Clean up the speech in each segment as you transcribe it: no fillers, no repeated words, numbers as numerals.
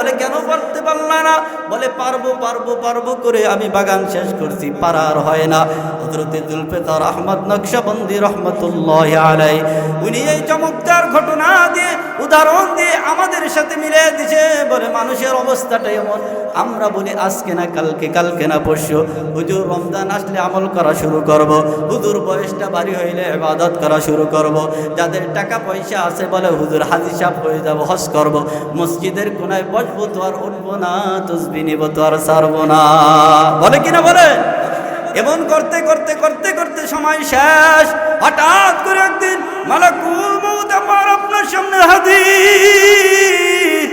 বলে কেন পারতে পারলা না? বলে পারবো পারবো পারবো করে আমি বাগান শেষ করছি, পারার হয় না। হযরত জুলফিকার আহমদ নকশবন্দি রহমতুল্লাহি আলাইহি উনি এই চমৎকার ঘটনা দিয়ে, উদাহরণ দিয়ে আমাদের সাথে মিলে দিছে। বলে মানুষের অবস্থাটা এমন, আমরা বলি আজকে না কালকে, কালকে না পরশু, হুজুর রমজান আসলে আমল করা শুরু করব, হুজুর বয়সটা বাড়ি হইলে ইবাদত করা শুরু করব। যাদের টাকা পয়সা আছে বলে হুজুর হাজী সাহেব হয়ে যাব, হজ করব। মসজিদের কোনায় বসবো তো আর উঠবো না, তসবিহ নিব তো আর ছাড়বো না, বলে কিনা বলে? এমন করতে করতে করতে করতে সময় শেষ। হঠাৎ করে একদিন মালাকুল মউত আমার আপনার সামনে হাজির,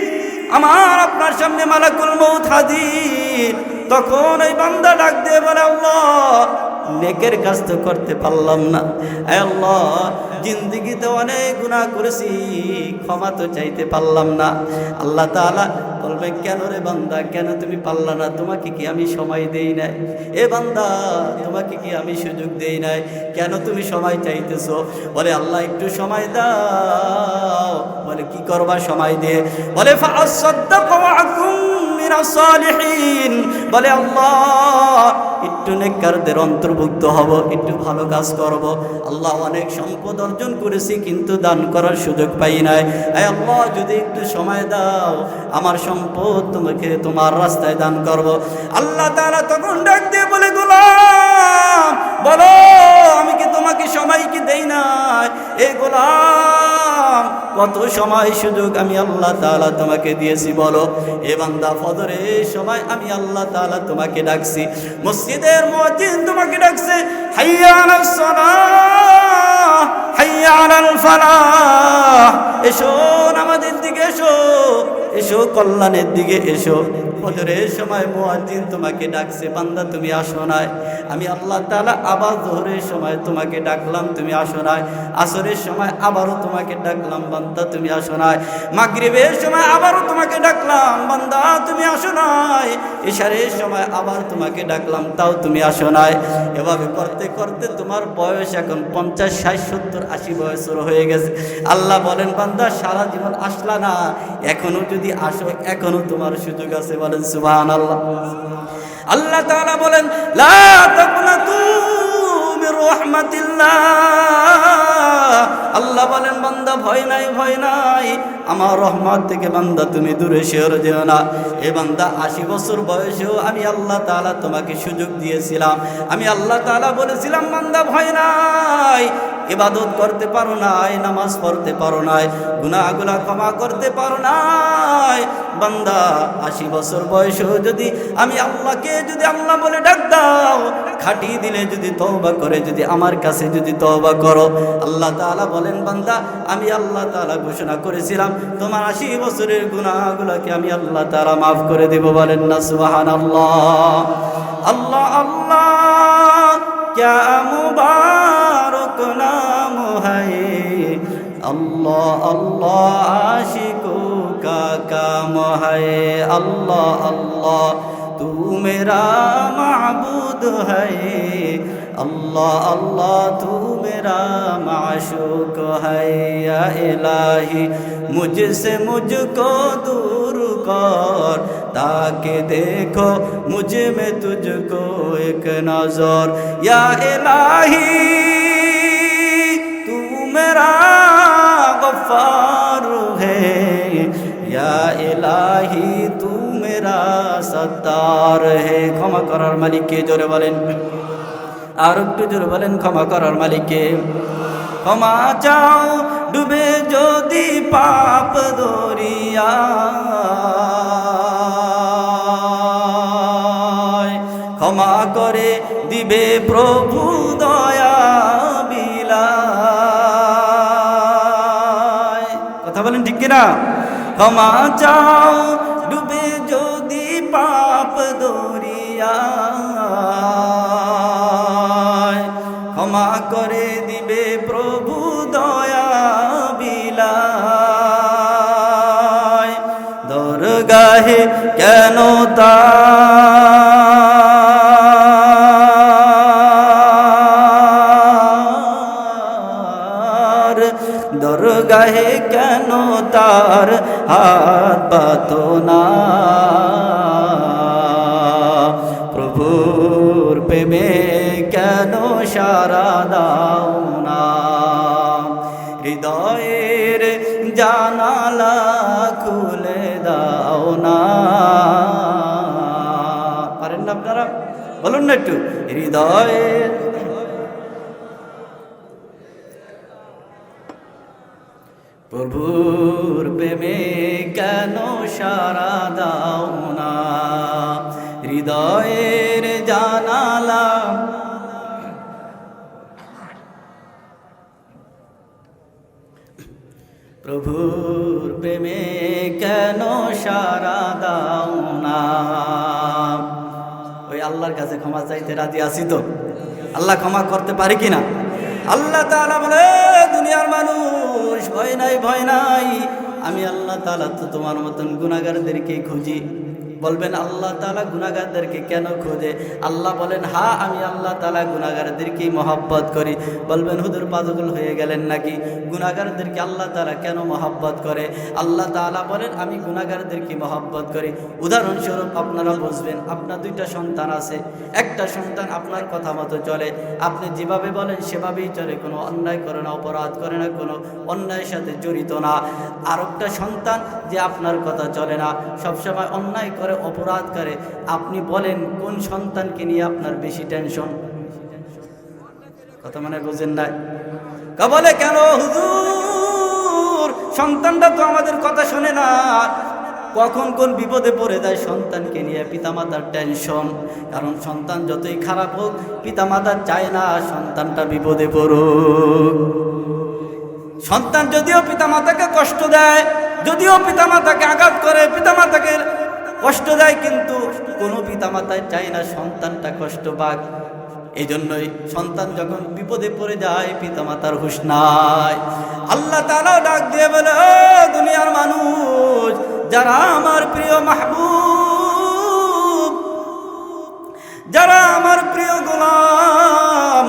আমার আপনার সামনে মালাকুল মউত হাজির। তখন এই বান্দা ডাক দিয়ে বলে, আল্লাহ নেকের কাজ তো করতে পারলাম না, আয় আল্লাহ জিন্দেগিতে অনেক গুনাহ করেছি, ক্ষমা তো চাইতে পারলাম না। আল্লাহ তাআলা বলবে, কেন রে বান্দা, কেন তুমি পারলা না? তোমাকে কি আমি সময় দেই নাই? এ বান্দা তোমাকে কি আমি সুযোগ দেই নাই? কেন তুমি সময় চাইতেছো? বলে আল্লাহ একটু সময় দাও। বলে কি করবা সময় দিয়ে? বলে ফাআসাদদাকু ওয়া আকুম মিনাস সালিহিন। বলে আল্লাহ একটু নেককারদের অন্তর্ভুক্ত হব, একটু ভালো কাজ করব। আল্লাহ অনেক সম্পদ অর্জন করেছি কিন্তু দান করার সুযোগ পাই নাই, আয় আল্লাহ যদি একটু সময় দাও, আমার সম্পদ তোমাকে তোমার রাস্তায় দান করব। আল্লাহ তাআলা তখন ডাক দিয়ে বলে, গোলাম বলো আমি কি তোমাকে সময় কি দেই নাই? এ গোলাম কত সময় সুযোগ আমি আল্লাহ তাআলা তোমাকে দিয়েছি বলো। এ বান্দা ফজরের সময় আমি আল্লাহ তাআলা তোমাকে ডাকছি, মসজিদের মুয়াজ্জিন তোমাকে ডাকছে, হাইয়া আলাস সালাহ হাইয়া আলাল ফালাহ, এসো নামাজের দিকে এসো, এসো কল্যাণের দিকে এসো। ফজরের সময় মুয়াজ্জিন তোমাকে ডাকছে, বান্দা তুমি আসো নাই। আমি আল্লাহ তাআলা আবার যোহরের সময় তোমাকে ডাকলাম, তুমি আসো নাই। আসরের সময় আবারও তোমাকে ডাকলাম, বান্দা তুমি আসো নাই। মাগরিবের সময় আবারও তোমাকে ডাকলাম, বান্দা তুমি আসো নাই। ইশারের সময় আবার তোমাকে ডাকলাম, তাও তুমি আসো নাই। এভাবে করতে করতে তোমার বয়স এখন 50, 60, 70, 80 বছর হয়ে গেছে। আল্লাহ বলেন, বান্দা সারা জীবন আসলা না, এখনো যদি আসো এখনো তোমার সুযোগ আছে। বলেন সুবহানাল্লাহ। আল্লাহ তাআলা বলেন, লা তাকনাতু মির রাহমাতিল্লাহ। আল্লাহ বলেন, বান্দা ভয় নাই, ভয় নাই, আমার রহমত থেকে বান্দা তুমি দূরে সরে যেও না। এ বান্দা 80 বছর বয়সেও আমি আল্লাহ তাআলা তোমাকে সুযোগ দিয়েছিলাম। আমি আল্লাহ তাআলা বলেছিলাম, বান্দা ভয় নাই, ইবাদত করতে পারো নাই, নামাজ পড়তে পারো নাই, গুনাহগুলো ক্ষমা করতে পারো নাই। বান্দা 80 বছর বয়সেও যদি আমি আল্লাহকে যদি আল্লাহ বলে ডাক দাও, খাটি দিলে যদি তওবা করে যদি আমার কাছে যদি তওবা করো, আল্লাহ তাআলা বলেন, বান্দা আমি আল্লাহ তাআলা ঘোষণা করেছিলাম তোমার 80 বছরের গুনাহগুলোকে আমি আল্লাহ তাআলা মাফ করে দেব। বলেন না সুবহানাল্লাহ। আল্লাহ আল্লাহ क्या मुबारक नाम है, अल्लाह अल्लाह आशिकों का काम है। अल्लाह अल्लाह तू मेरा माबूद है, अल्लाह अल्लाह तू मेरा माशूक है। या इलाही मुझसे मुझको दूर कर, ताकि देखो मुझ में तुझको एक नजर। या इलाही तू मेरा गफ्फार है, या इलाही तू मेरा सत्तार है। क्षमा करार मालिक के जोरे बोलें, আর একটু জোরে বলেন, ক্ষমা করার মালিককে। ক্ষমা চাও ডুবে যদি পাপ দরিয়ায়, ক্ষমা করে দিবে প্রভু দয়া বিলায়। কথা বলেন ঠিক কিনা? ক্ষমা চাও ডুবে যদি পাপ দরিয়ায়, ক্ষমা করে দিবে প্রভু দয়া বিলায়। দরগাহে কেন তার তোমার দরগাহে কেন তার হাত পাতো না প্রভুর প্রেমে কেন সারা দাও না হৃদয়ের জানালা খুলে দাও না পারেন না আপনারা বলুন না একটু হৃদয়ের প্রভুর প্রেমে কেন সারা দাও না হৃদয়ের জানালা প্রভুর প্রেমে কেন সারা দাও না ওই আল্লাহর কাছে ক্ষমা চাইতে রাজি আছি তো আল্লাহ ক্ষমা করতে পারে কিনা আল্লাহ তাআলা বলে দুনিয়ার মানুষ ভয় নাই আমি আল্লাহ তাআলা তো তোমার মতন গুনাহগারদেরকে খুঁজি বলবেন আল্লাহ তাআলা গুনাহগারদেরকে কেন খোঁজে আল্লাহ বলেন হ্যাঁ আমি আল্লাহ তাআলা গুনাহগারদেরকে মহব্বত করি বলবেন হুজুর পাগল হয়ে গেলেন নাকি গুনাহগারদেরকে আল্লাহ তাআলা কেন মহব্বত করে আল্লাহ তাআলা বলেন আমি গুনাহগারদেরকে মহব্বত করি উদাহরণস্বরূপ আপনারা বুঝবেন আপনার দুইটা সন্তান আছে একটা সন্তান আপনার কথা মতো চলে আপনি যেভাবে বলেন সেভাবেই চলে কোনো অন্যায় করে না অপরাধ করে না কোনো অন্যায়ের সাথে জড়িত না আর একটা সন্তান যে আপনার কথা চলে না সবসময় অন্যায় করে অপরাধ করে আপনি বলেন কোন সন্তানকে নিয়ে আপনার বেশি টেনশন কথা মানে বুঝেন না বলে কেন হুজুর সন্তানটা তো আমাদের কথা শোনে না কখন কোন বিপদে পড়ে যায় সন্তানকে নিয়ে পিতামাতার টেনশন কারণ সন্তান যতই খারাপ হোক পিতামাতা চায় না সন্তানটা বিপদে পড়ুক সন্তান যদিও পিতামাতাকে কষ্ট দেয় যদিও পিতামাতাকে আঘাত করে পিতামাতাকে কষ্ট দেয় কিন্তু কোনো পিতামাতাই চায় না সন্তানটা কষ্ট পাক এই জন্যই সন্তান যখন বিপদে পড়ে যায় পিতামাতার হুঁশ নাই আল্লাহ তাআলা ডাক দিয়ে বলে ও দুনিয়ার মানুষ যারা আমার প্রিয় মাহবুব যারা আমার প্রিয় গোলাম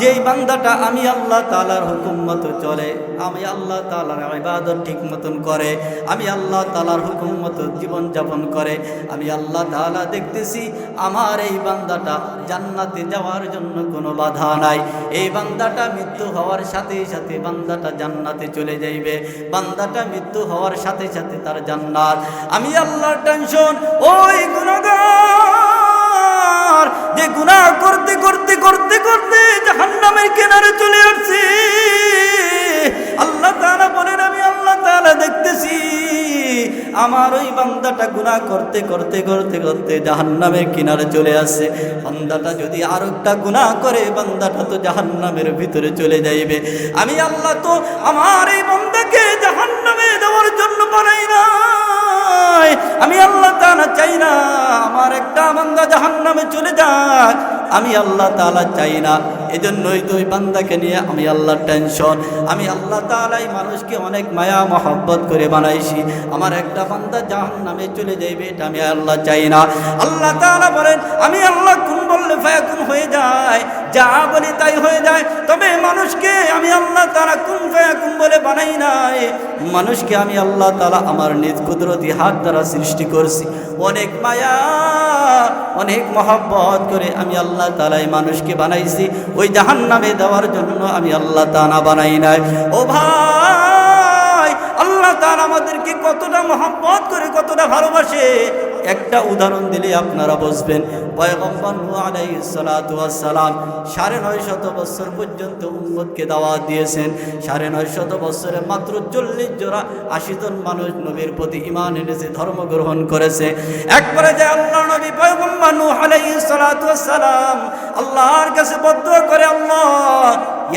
যেই বান্দাটা আমি আল্লাহ তাআলার হুকুম মতো চলে আমি আল্লাহ তাআলার ইবাদত ঠিক মতন করে আমি আল্লাহ তাআলার হুকুম মতো জীবন যাপন করে আমি আল্লাহ তাআলা দেখতেছি আমার এই বান্দাটা জান্নাতে যাওয়ার জন্য কোনো বাধা নাই এই বান্দাটা মৃত্যু হওয়ার সাথে সাথে বান্দাটা জান্নাতে চলে যাইবে বান্দাটা মৃত্যু হওয়ার সাথে সাথে তার জান্নাত আমি আল্লাহর টেনশন ওই গুনাহগার যে গুনাহ করতে করতে করতে করতে জাহান্নামের কিনারে চলে আসছে আল্লাহ তাআলা বলেন আমি আল্লাহ তাআলা দেখতেছি আমার ওই বান্দাটা গুনাহ করতে করতে করতে করতে জাহান্নামের কিনারে চলে আসছে বান্দাটা যদি আর একটা গুনাহ করে বান্দাটা তো জাহান্নামের ভিতরে চলে যাইবে আমি আল্লাহ তো আমার এই বান্দাকে জাহান্নামে দেওয়ার জন্য বানাই না আমি আল্লাহ তাআলা চাই না আমার একটা বান্দা জাহান্নামে চলে যাক আমি আল্লাহ তাআলা চাই না এজন্যই তো ওই বান্দাকে নিয়ে আমি আল্লাহর টেনশন আমি আল্লাহ তাআলাই মানুষকে অনেক মায়া মহব্বত করে বানাইছি আমার একটা বান্দা জাহান্নামে চলে যাইবে এটা আমি আল্লাহ চাই না আল্লাহ তাআলা বলেন আমি আল্লাহ কোন বললে ফায়াকুন হয়ে যায় যা বলি তাই হয়ে যায় তবে মানুষকে আমি আল্লাহ তাআলা কুন ফায়াকুন বলে বানাই নাই মানুষকে আমি আল্লাহ তাআলা আমার নিজ কুদরতি হাত দ্বারা সৃষ্টি করছি অনেক মায়া অনেক মহব্বত করে আমি আল্লাহ তাআলাই মানুষকে বানাইছি ওই জাহান্নামে দেওয়ার জন্য আমি আল্লাহ তাআলা বানাই নাই ও ভাই আল্লাহ তাআলা আমাদেরকে কতটা মহব্বত করে কতটা ভালোবাসে একটা উদাহরণ দিলে আপনারা বুঝবেন পয়গম্বর নূহ আলাইহিস সালাতু ওয়াস সালাম 950 বছর পর্যন্ত উম্মতকে দাওয়াত দিয়েছেন 950 বছরে মাত্র 40 জোড়া 80 জন মানুষ নবীর প্রতি ঈমান এনেছে ধর্ম গ্রহণ করেছে একবারে যে আল্লাহর নবী পয়গম্বর নূহ আলাইহিস সালাতু ওয়াস সালাম আল্লাহর কাছে বদদুয়া করে আল্লাহ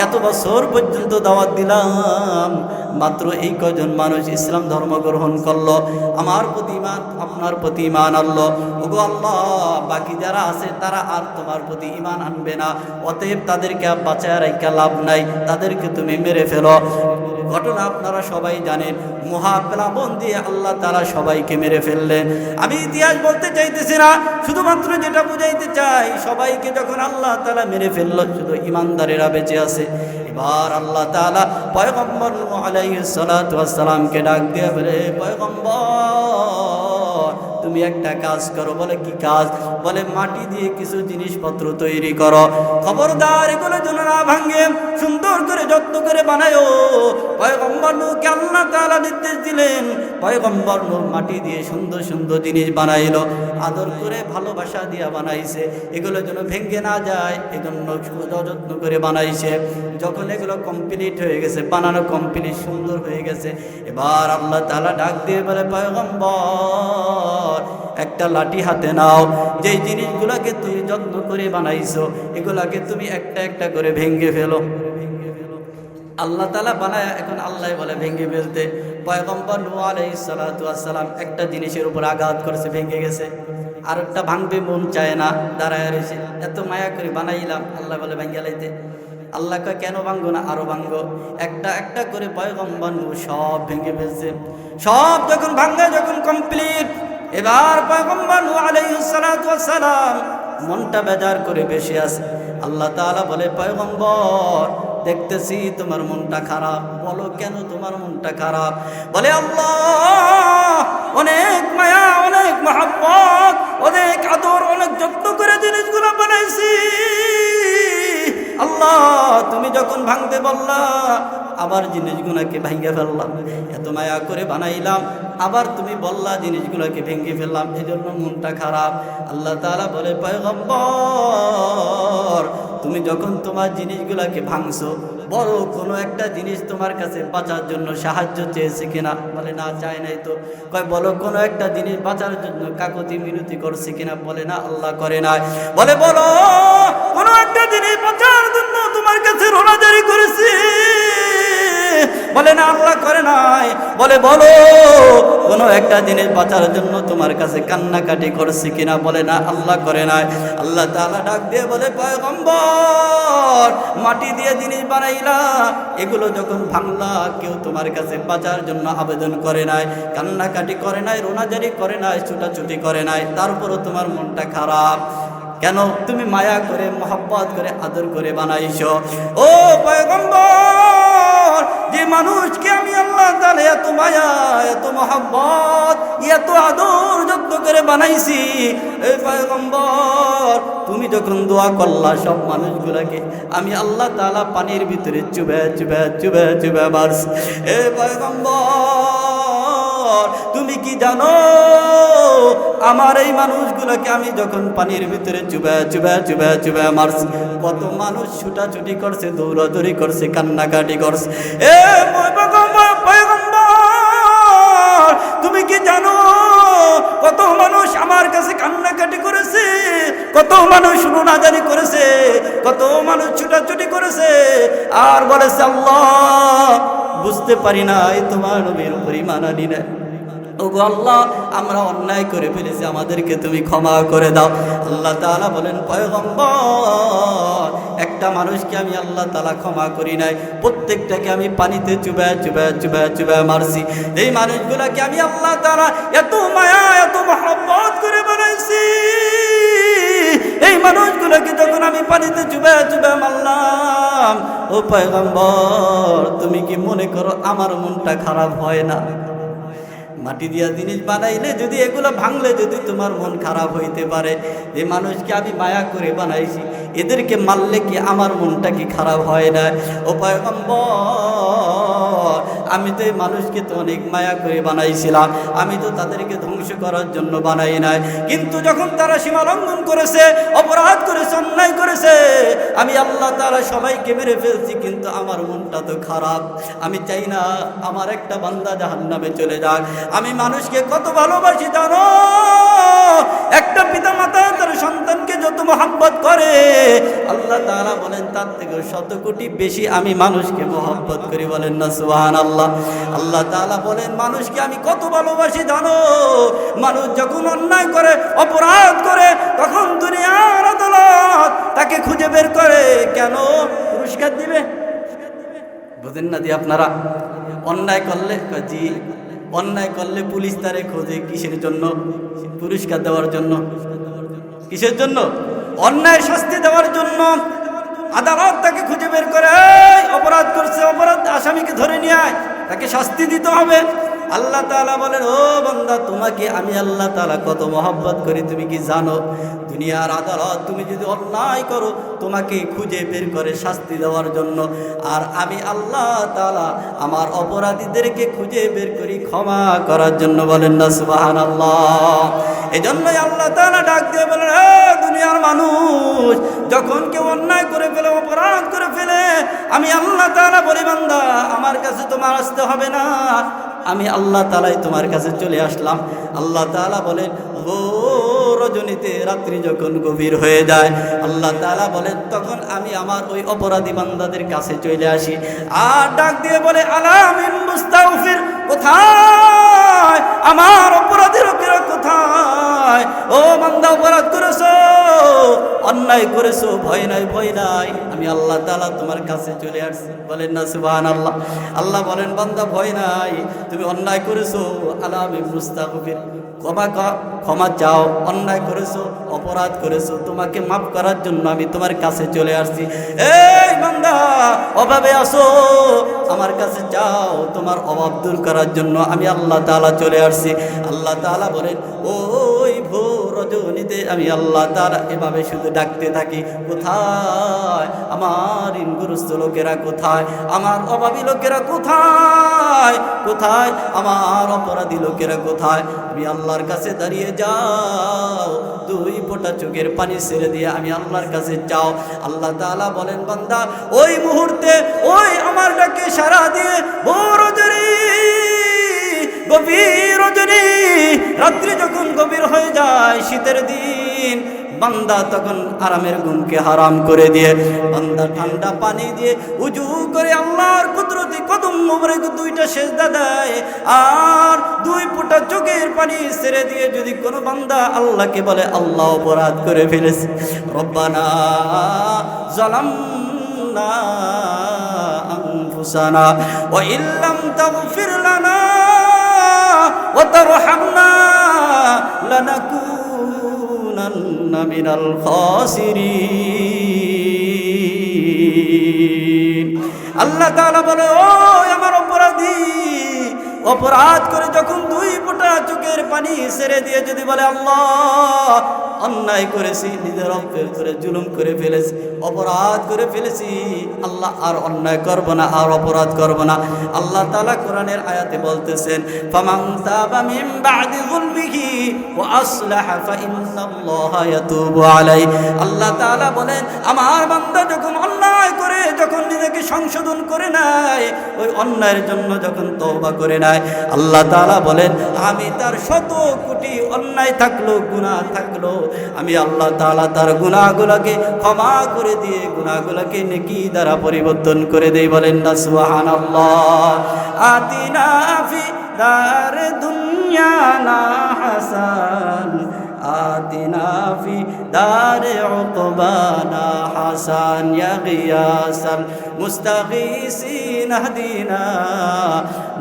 এত বছর পর্যন্ত দাওয়াত দিলাম মাত্র এই কয়জন মানুষ ইসলাম ধর্ম গ্রহণ করলো আমার প্রতি ঈমান আপনার প্রতি ঈমান আনলো ওগো আল্লাহ বাকি যারা আছে তারা আর তোমার প্রতি ঈমান আনবে না অতএব তাদেরকে বাঁচায় রাখা লাভ নাই তাদেরকে তুমি মেরে ফেলো ঘটনা আপনারা সবাই জানেন মহাপ্লাবন দিয়ে আল্লাহ তাআলা সবাইকে মেরে ফেললেন আমি ইতিহাস বলতে চাইতেছি না শুধুমাত্র যেটা বুঝাইতে চাই সবাইকে যখন আল্লাহ তাআলা মেরে ফেললো শুধু ঈমানদারেরা বেঁচে আছে এবার আল্লাহ তাআলা পয়গম্বর নূহ আলাইহিস সালাতু ওয়াস সালামকে ডাক দিয়ে বলে, পয়গম্বর তুমি একটা কাজ করো। বলে কি কাজ? বলে মাটি দিয়ে কিছু জিনিসপত্র তৈরি করো, খবরদার এগুলো যেন না ভাঙে, সুন্দর করে যত্ন করে বানায়ো। পয়গম্বর নূহকে আল্লাহ তাআলা নির্দেশ দিলেন। পয়গম্বর নূহ মাটি দিয়ে সুন্দর সুন্দর জিনিস বানাইলো, আদর করে ভালোবাসা দিয়া বানাইছে, এগুলো যেন ভেঙে না যায় এজন্য যত্ন করে বানাইছে। যখন এগুলো কমপ্লিট হয়ে গেছে, বানানো কমপ্লিট, সুন্দর হয়ে গেছে, এবার আল্লাহ তাআলা ডাক দিয়ে বলে, পয়গম্বর একটা লাঠি হাতে নাও, যেই জিনিসগুলোকে তুমি যত্ন করে বানাইছো এগুলাকে তুমি একটা একটা করে ভেঙে ফেলো। আল্লাহ তাআলা বানায়, এখন আল্লাহ বলে ভেঙে ফেলতে। পয়গম্বর নূহ আলাইহিস সালাতু ওয়াস সালাম একটা জিনিসের উপর আঘাত করেছে, ভেঙে গেছে, আর একটা ভাঙবে মন চায় না, দাঁড়ায় রয়েছে। এত মায়া করে বানাইলাম, আল্লাহ বলে ভেঙে লাইতে। আল্লাহ কয় কেন ভাঙবো না, আরো ভাঙবো। একটা একটা করে পয়গম্বর নূহ সব ভেঙে ফেলছে। সব যখন ভাঙা, যখন কমপ্লিট, এবার পয়গম্বর নূহ আলাইহিস সালাতু ওয়াস সালাম মনটা বেজার করে বসে আছে। আল্লাহ তাআলা বলে, পয়গম্বর দেখতেছি তোমার মনটা খারাপ, বলো কেন তোমার মনটা খারাপ? বলে আল্লাহ অনেক মায়া, অনেক মহব্বত, অনেক আদর, অনেক যত্ন করে জিনিসগুলো বানাইছি। আল্লাহ তুমি যখন ভাঙতে বললা, আবার জিনিসগুলোকে ভেঙে ফেললাম। এত মায়া করে বানাইলাম, আবার তুমি বললা জিনিসগুলোকে ভেঙে ফেললাম, এজন্য মনটা খারাপ। আল্লাহ তাআলা বলে, পয়গম্বর তুমি যখন তোমার জিনিসগুলোকে ভাঙছো, বড় কোনো একটা জিনিস তোমার কাছে বাঁচার জন্য সাহায্য চেয়েছে কিনা? বলে না, চাই নাই তো। কয় বলো কোনো একটা জিনিস বাঁচার জন্য কাকুতি মিনতি করছে কিনা? বলে না, আল্লাহ করে নাই। বলে বলো কোনো একটা জিনিস বাঁচার জন্য তোমার কাছে রোনাজারি করেছে? বলে না, আল্লাহ করে নাই। বলে বলো কোনো একটা জিনিস বাঁচার জন্য তোমার কাছে কান্নাকাটি করছে কিনা? বলে না, আল্লাহ করে নাই। আল্লাহ তাআলা ডাক দিয়ে বলে, পয়গম্বর মাটি দিয়ে জিনিস বানাইলা, এগুলো যখন ভাঙলা, কেউ তোমার কাছে বাঁচার জন্য আবেদন করে নাই, কান্নাকাটি করে নাই, রোনাজারি করে নাই, ছুটাছুটি করে নাই, তারপরও তোমার মনটা খারাপ কেন? তুমি মায়া করে, মহব্বত করে, আদর করে বানাইছো। ও পয়গম্বর, যে মানুষকে আমি আল্লাহ তাআলা এত মায়া, এত মহব্বত, এত আদর যত্ন করে বানাইছি, এই পয়গম্বর তুমি যখন দোয়া করলা, সব মানুষগুলাকে আমি আল্লাহ তাআলা পানির ভিতরে চুবে চুবে চুবে চুবে মারছি। এ পয়গম্বর তুমি কি জানো, আমার এই মানুষগুলোকে আমি যখন পানির ভিতরে চুবে চুবে চুবে চুবে মারছি, কত মানুষ ছুটাছুটি করছে, দৌড়াদৌড়ি করছে, কান্নাকাটি করছে। এ পয়গম্বর তুমি কি জানো, কত মানুষ আমার কাছে কান্নাকাটি করেছে, কত মানুষ রোনাজারি করেছে, কত মানুষ ছুটাছুটি করেছে, আর বলেছে আল্লাহ বুঝতে পারি না এই তোমার নবীর উপর ঈমান আনি না। ওগো আল্লাহ, আমরা অন্যায় করে ফেলেছি, আমাদেরকে তুমি ক্ষমা করে দাও। আল্লাহ তাআলা বলেন, পয়গম্বর একটা মানুষকে আমি আল্লাহ তাআলা ক্ষমা করি নাই, প্রত্যেকটাকে আমি পানিতে চুবে চুবে চুবে চুবে মারছি। এই মানুষগুলোকে আমি আল্লাহ তাআলা এত মায়া, এত মহব্বত করে বানাইছি, এই মানুষগুলোকে যখন আমি পানিতে চুবে চুবে মারলাম, ও পয়গম্বর তুমি কি মনে করো আমার মনটা খারাপ হয় না? মাটি দিয়া জিনিস বানাইলে যদি, এগুলো ভাঙলে যদি তোমার মন খারাপ হইতে পারে, যে মানুষকে আমি মায়া করে বানাইছি, এদেরকে মারলে কি আমার মনটা কি খারাপ হয় না? ও পয়গম্বর আমি তো এই মানুষকে তো অনেক মায়া করে বানাইছিলাম, আমি তো তাদেরকে ধ্বংস করার জন্য বানাই নাই, কিন্তু যখন তারা সীমা লঙ্ঘন করেছে, অপরাধ করেছে, অন্যায় করেছে, আমি আল্লাহ তাআলা সবাইকে মেরে ফেলছি, কিন্তু আমার মনটা তো খারাপ। আমি চাই না আমার একটা বান্দা জাহান্নামে চলে যাক। আমি মানুষকে কত ভালোবাসি জানো? একটা পিতা মাতা তার সন্তানকে যত মহব্বত করে, আল্লাহ তাআলা বলেন তার থেকে 100 কোটি বেশি আমি মানুষকে মহব্বত করি। বলেন না সুবহানাল্লাহ। আল্লাহ তাআলা বলেন মানুষকে আমি কত ভালোবাসি জানো? মানুষ যখন অন্যায় করে, অপরাধ করে, তখন দুনিয়ার আদালত তাকে খুঁজে বের করে, কেন পুরস্কার দিবে? বুঝেন না? দিয়ে আপনারা অন্যায় করলে, জি অন্যায় করলে পুলিশ তারে খোঁজে কিসের জন্য? পুরস্কার দেওয়ার জন্য। কিসের জন্য? অন্যায় শাস্তি দেওয়ার জন্য। আদালত তাকে খুঁজে বের করে, এই অপরাধ করছে, অপরাধ আসামিকে ধরে নিয়ে আয়, তাকে শাস্তি দিতে হবে। আল্লাহ তাআলা বলেন, ও বান্দা, তোমাকে আমি আল্লাহ তাআলা কত মহব্বত করি তুমি কি জানো? দুনিয়ার আদালত তুমি যদি অন্যায় করো তোমাকে খুঁজে বের করে শাস্তি দেওয়ার জন্য, আর আমি আল্লাহ তাআলা আমার অপরাধীদেরকে খুঁজে বের করি ক্ষমা করার জন্য। বলেন না সুবহানাল্লাহ। এজন্যই আল্লাহ তাআলা ডাক দিয়ে বলেন, দুনিয়ার মানুষ যখন কেউ অন্যায় করে ফেলে, অপরাধ করে ফেলে, আমি আল্লাহ তাআলা বলি, বান্দা আমার কাছে তোমার আসতে হবে না, আমি আল্লাহ তাআলাই তোমার কাছে চলে আসলাম। আল্লাহ তাআলা বলেন, ও রজনীতে, রাত্রি যখন গভীর হয়ে যায়, আল্লাহ তাআলা বলেন তখন আমি আমার ওই অপরাধী বান্দাদের কাছে চলে আসি, আর ডাক দিয়ে বলে, আলা মিন মুস্তাগফির, কোথায় আমার অপরাধী লোকেরা কোথায়? ও বান্দা, অপরাধ করেছো, অন্যায় করেছো, ভয় নাই, ভয় নাই, আমি আল্লাহ তাআলা তোমার কাছে চলে আসছি। বলেন না সুবহানাল্লাহ। আল্লাহ বলেন, বান্দা ভয় নাই, তুমি অন্যায় করেছো, আলা মিন মুস্তাগফির, ক্ষমা চাও, অন্যায় করেছো, অপরাধ করেছো, তোমাকে মাফ করার জন্য আমি তোমার কাছে চলে আসছি। এই বান্দা, অভাবে আসো, আমার কাছে যাও, তোমার অভাব দূর করার জন্য আমি আল্লাহ তাআলা চলে আসছি। আল্লাহ তাআলা বলেন, ওই ভোর রজনীতে আমি আল্লাহ তাআলা এভাবে শুধু ডাকতে থাকি, কোথায় আমার ঋণগ্রস্ত লোকেরা, কোথায় আমার অভাবী লোকেরা, কোথায় কোথায় আমার অপরাধী লোকেরা, কোথায়? আমি আল্লাহর কাছে দাঁড়িয়ে যাও, দুই ফোঁটা চোখের পানি ছেড়ে দিয়ে আমি আল্লাহর কাছে যাও। আল্লাহ তাআলা বলেন, বান্দা ওই মুহূর্তে ওই আমার ডাকে সাড়া দিয়ে ভোর রজনী, গভীর রজনী, রাত্রি যখন গভীর হয়ে যায়, শীতের দিন, বান্দা তখন আরামের ঘুমকে হারাম করে দিয়ে বান্দা ঠান্ডা পানি দিয়ে উজু করে আল্লাহর কুদরতি কদম মোবারক দুইটা সেজদা দেয়, আর দুই ফোঁটা চোখের পানি ছেড়ে দিয়ে যদি কোনো বান্দা আল্লাহকে বলে, আল্লাহ অপরাধ করে ফেলেছে, রব্বানা যালামনা আনফুসানা ওয়া ইল্লাম তাগফির লানা ওয়া তারহামনা লানাকুনান্না মিনাল খাসিরিন। আল্লাহ তাআলা বলে, ও আমার অপরাধী, অপরাধ করে যখন দুই ফোঁটা চোখের পানি ছেড়ে দিয়ে যদি বলে, আল্লাহ অন্যায় করেছি, নিজের অপরাধ করে জুলুম করে ফেলেছি, অপরাধ করে ফেলেছি, আল্লাহ আর অন্যায় করব না, আর অপরাধ করব না। আল্লাহ তাআলা কোরআনের আয়াতে বলতেছেন, ফামান তাবা মিন বাদি যুলমিহি ওয়া আসলাহা ফাইন্নাল্লাহা ইয়াতুবু আলাইহি। আল্লাহ তাআলা বলেন, আমার বান্দা যখন অন্যায় করে, যখন নিজেকে সংশোধন করে নেয়, ওই অন্যায়ের জন্য যখন তওবা করে নেয়, আল্লাহ তাআলা বলেন, আমি তার শত কোটি অন্যায় থাকলো, গুনাহ থাকলো, আমি আল্লাহ তাআলা তার গুনাহগুলোকে ক্ষমা করে দিয়ে গুনাহগুলোকে নেকি দ্বারা পরিবর্তন করে দেই। বলেন না সুবহানাল্লাহ। আতিনা ফি দার দুনিয়ানা হাসান, আতিনা ফি দারে উকবানা হাসান, ইয়া গিয়াসাল মুস্তাগীসিন আহদিনা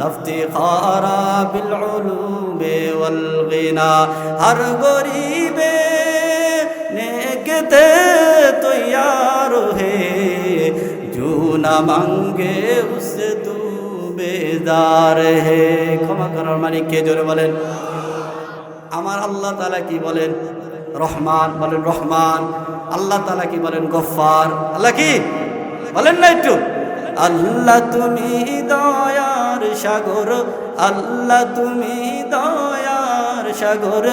নাফতিখারা বিল উলুমি ওয়াল গিনা। হর গরিবে नेकते तैयार है, जो ना मांगे उससे तू बेदार है। ক্ষমা করার মালিক কে? জোরে বলেন। আমার আল্লাহ তাআলা কি বলেন? রহমান। বলেন রহমান। আল্লাহ তাআলা কি বলেন? গফফার। আল্লাহ কি বলেন না একটু? আল্লাহ তুমি দয়ার সাগর, আল্লাহ তুমি দয়ার সাগর,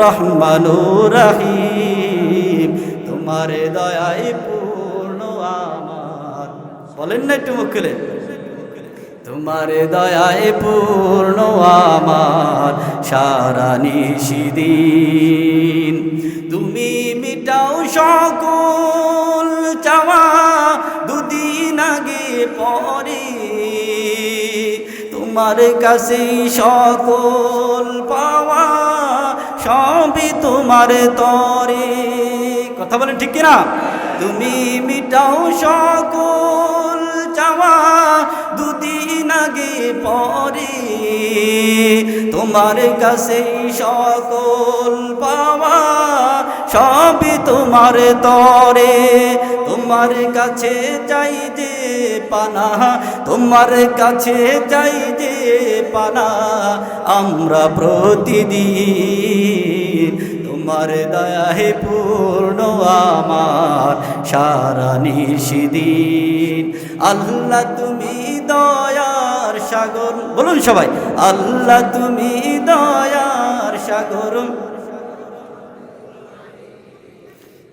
রহমানুর রহিম, তোমার দয়ায় পূর্ণ আমার। বলেন না একটু মুখ খুলে? তোমার দয়ায় পূর্ণ আমার সারা নিশিদিন। তুমি মিটাও সকল চাওয়া, দুদিন আগে পরে তোমার কাছে সকল পাওয়া, সবই তোমার তরে। কথা বলেন ঠিক কিনা? তুমি মিটাও সকল চাওয়া, দুদিন আগে পরে তোমার কাছে সকল পাওয়া, সবই তোমার তরে। তোমার কাছে চাই যে পানা, তোমার কাছে চাই যে পানা আমরা প্রতিদিন। তোমার দয়ায় পূর্ণ আমার সারা নিশিদিন। আল্লাহ তুমি দয়ার সাগর, বলুন সবাই, আল্লাহ তুমি দয়ার সাগর,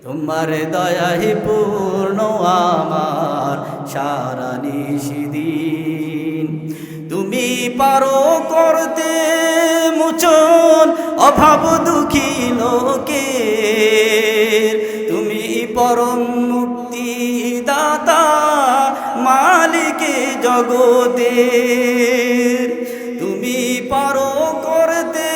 তোমার দয়ায় পূর্ণ আমার সারা নিশিদিন। তুমি পারো করতে মোচন অভাব দুঃখী লোকের, তুমি পরম মুক্তি দাতা মালিকে জগতের। তুমি পারো করতে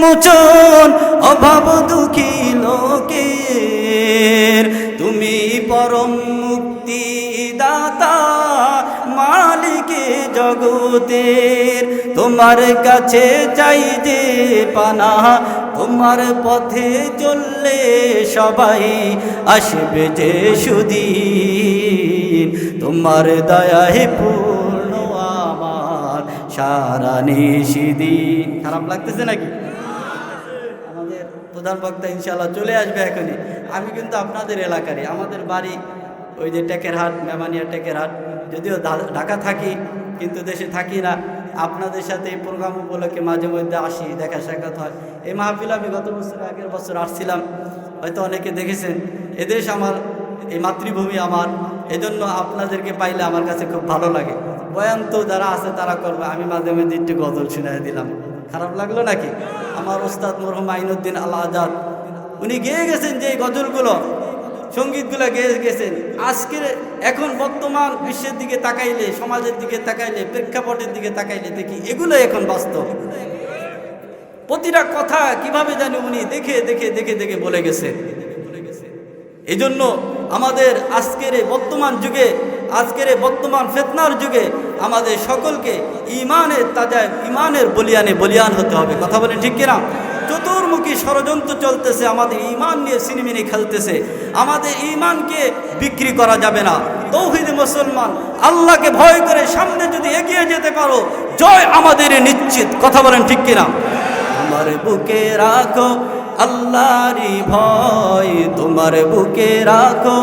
মোচন অভাব দুঃখী লোকের, তুমি পরম মুক্তি দাতা মালিকে জগতের। তোমার কাছে চাই যে পানা, তোমার পথে চললে সবাই আসবে যে সুদিন। তোমার দয়ায় পূর্ণ আমার সারা নিশিদিন। খারাপ লাগতেছে নাকি? আমাদের প্রধান বক্তা ইনশাআল্লাহ চলে আসবে এখনই। আমি কিন্তু আপনাদের এলাকারই, আমাদের বাড়ি ওই যে টেকেরহাট, মেমানিয়া টেকেরহাট। যদিও ঢাকা থাকি কিন্তু দেশে থাকি না। আপনাদের সাথে এই প্রোগ্রাম উপলক্ষে মাঝে মধ্যে আসি, দেখা সাক্ষাৎ হয়। এই মাহফিল আমি গত বছর, আগের বছর আসছিলাম, হয়তো অনেকে দেখেছেন। এদেশ আমার, এই মাতৃভূমি আমার, এজন্য আপনাদেরকে পাইলে আমার কাছে খুব ভালো লাগে। বয়ান তো যারা আছে তারা করবে, আমি মাঝে মধ্যে একটু গজল শুনাই দিলাম। খারাপ লাগলো নাকি? আমার ওস্তাদ মরহুম আইনুদ্দিন আল আজাদ উনি গেয়ে গেছেন যে গজলগুলো, সঙ্গীতগুলো গেয়ে গেছেন। আজকের এখন বর্তমান বিশ্বের দিকে তাকাইলে, সমাজের দিকে তাকাইলে, প্রেক্ষাপটের দিকে তাকাইলে দেখি এগুলো এখন বাস্তব। প্রতিটা কথা কিভাবে জানি উনি দেখে দেখে দেখে দেখে বলে গেছে। এই জন্য আমাদের আজকের বর্তমান যুগে, আজকের বর্তমান ফিতনার যুগে আমাদের সকলকে ইমানের তাজায়, ইমানের বলিয়ানে বলিয়ান হতে হবে। কথা বলেন ঠিক কিনা? চতুর্মুখী ষড়যন্ত্র চলতেছে, আমাদের ইমান নিয়ে সিনেমিনি খেলতেছে। আমাদের ইমানকে বিক্রি করা যাবে না। তৌহিদ মুসলমান, আল্লাহকে ভয় করে সামনে যদি এগিয়ে যেতে পারো, জয় আমাদের নিশ্চিত। কথা বলেন ঠিক কিনা? তোমার বুকে রাখো আল্লাহরই ভয়, তোমার বুকে রাখো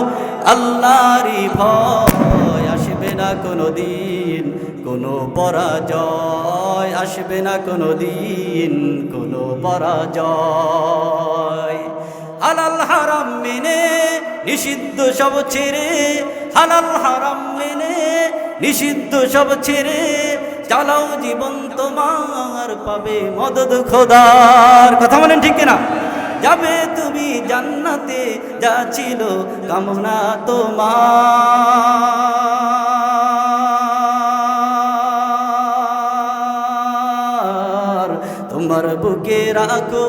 আল্লাহরই ভয়। আসবে না কোনো দিন কোনো পরাজয়, আসবে না কোনো দিন কোনো পরাজয়। হালাল হারাম মেনে নিষিদ্ধ সব ছেড়ে, হালাল হারাম মেনে নিষিদ্ধ সব ছেড়ে চালাও জীবন তোমার, পাবে মদদ খোদার। কথা বলেন ঠিক কিনা? যাবে তুমি জান্নাতে, যা ছিল কামনা তোমার। তোমার বুকে রাখো,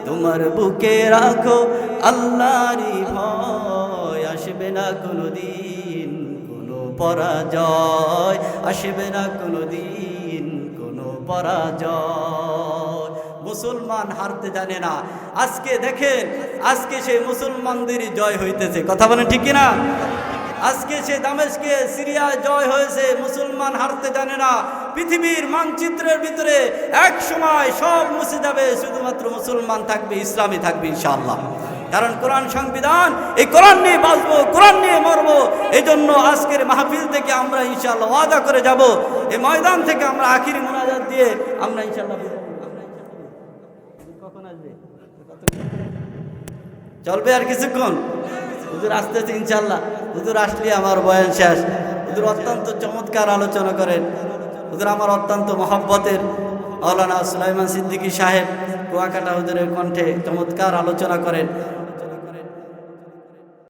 তোমার বুকে রাখো আল্লাহরই ভয়। আসবে না কোনো দিন কোনো পরাজয়, আসবে না কোনো দিন কোনো পরাজয়। মুসলমান হারতে জানে না। আজকে দেখেন, আজকে সেই মুসলমানদেরই জয় হইতেছে। কথা বলেন ঠিক কিনা? আজকে সে দামেস্কে, সিরিয়া জয় হয়েছে। মুসলমান হারতে জানে না। পৃথিবীর মানচিত্রের ভিতরে এক সময় সব মুছে যাবে, শুধুমাত্র মুসলমান থাকবে, ইসলামী থাকবে ইনশাআল্লাহ। কারণ কোরআন সংবিধান, এই কোরআন নিয়ে বাঁচবো, কোরআন নিয়ে মরবো। এই জন্য আজকের মাহফিল থেকে আমরা ইনশাআল্লাহ ওয়াদা করে যাব, এই ময়দান থেকে আমরা আখিরি মুনাজাত দিয়ে আমরা ইনশাআল্লাহ। কখন আসবে? চলবে আর কিছুক্ষণ? হুজুর আসতেছে ইনশাআল্লাহ। হুজুর আসলে আমার বয়ান শেষ। হুজুর অত্যন্ত চমৎকার আলোচনা করেন। হুজুর আমার অত্যন্ত মহব্বতের মাওলানা সুলাইমান সিদ্দিকী সাহেব কুয়াকাটা হুজুরের কণ্ঠে চমৎকার আলোচনা করেন।